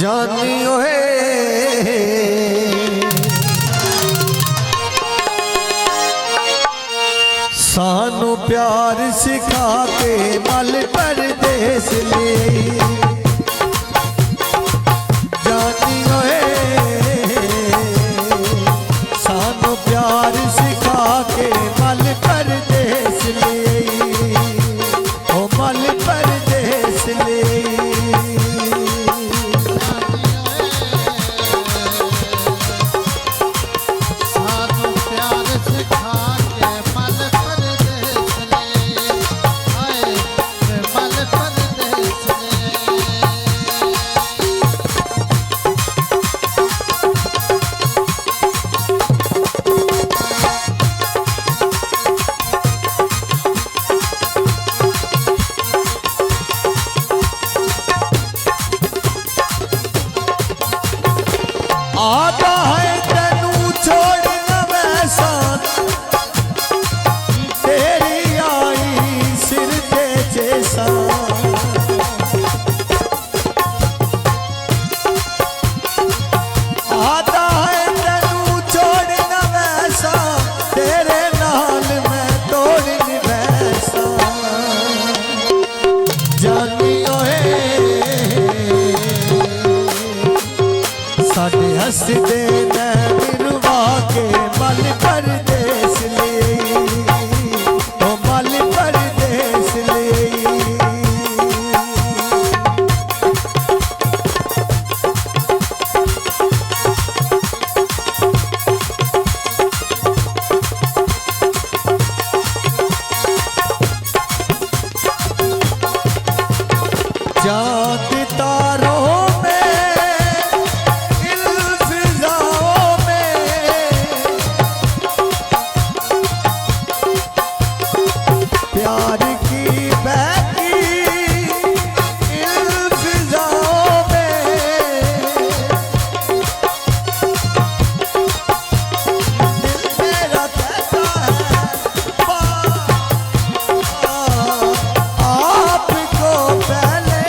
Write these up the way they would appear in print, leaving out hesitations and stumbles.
जानियो है सानू प्यार सिखा के मल परदेस ले जानियो है सानू प्यार सिखा के मल परदेस ले ओ मल परदेस ले आता है तेनू छोड़ वैसा तेरी आई सिर ते जैसा आता है तेनू छोड़ वैसा तेरे नाल मैं तोड़ वैसा जानियो साडे हसदे नैन रुवा के मल परदेस ले ओ मल परदेस ले चांद तारों प्यार की बहती इन फिजाओं में दिल मेरा कहता है आपको पहले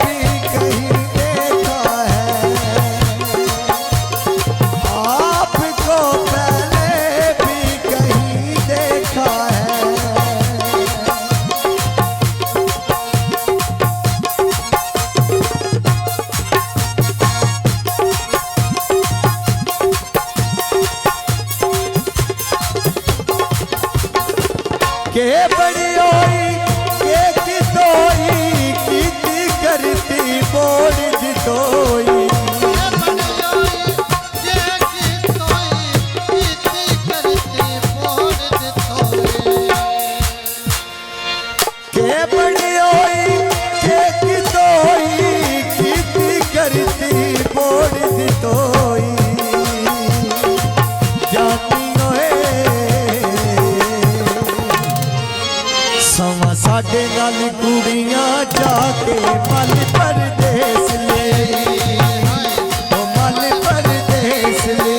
भी कहीं देखा है आपको पहले भी कहीं देखा है के बड़ी होई के कितोई की करती बोल जितोई के बड़ी होई के कितोई की करती बोल जितोई जानियो सवा साडे नाल कुड़ियां जाके मल परदेस ले ओ मल परदेस ले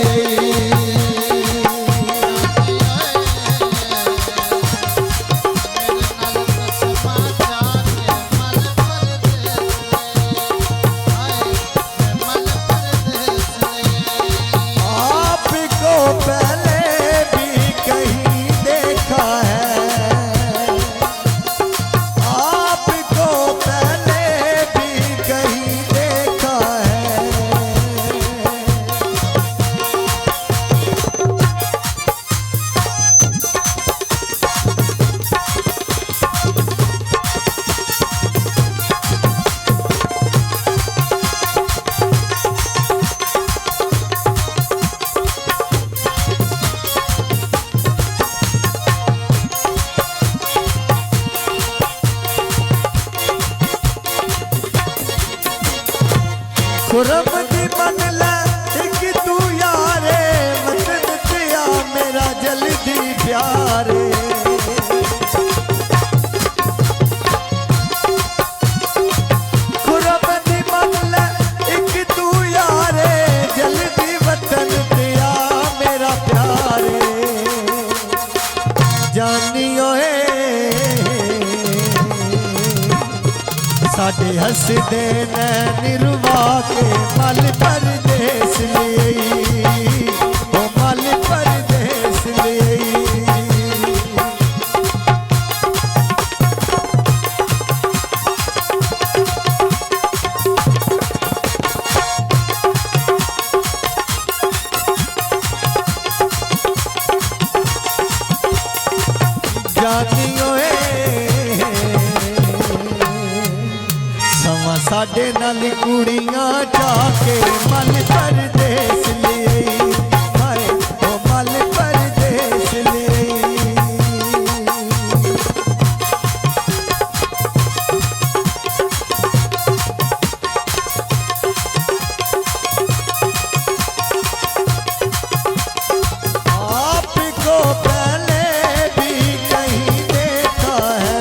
आपको पहले भी कहीं देखा है आपको पहले भी कहीं देखा है खुरम दी मन ला एक तू यारे वतन पिया मेरा जल्दी प्यारे खुरम दी मन ला एक तू यारे जल्दी वतन पिया मेरा प्यारे जानियो है साडे साडे हसदे नैन रुवा के मल परदेस लिए ओ मल परदेस लिए साडे नाल कुड़ियां जाके मल परदेस लिए हाय ओ मल परदेस लिए आपको पहले भी कहीं देखा है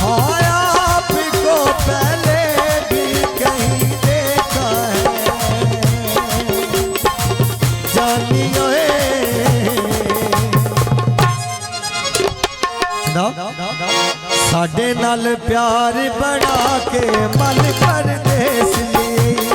हाय पहले भी कहीं देखा है जानियो साडे नाल प्यार बना के मल परदेस लिए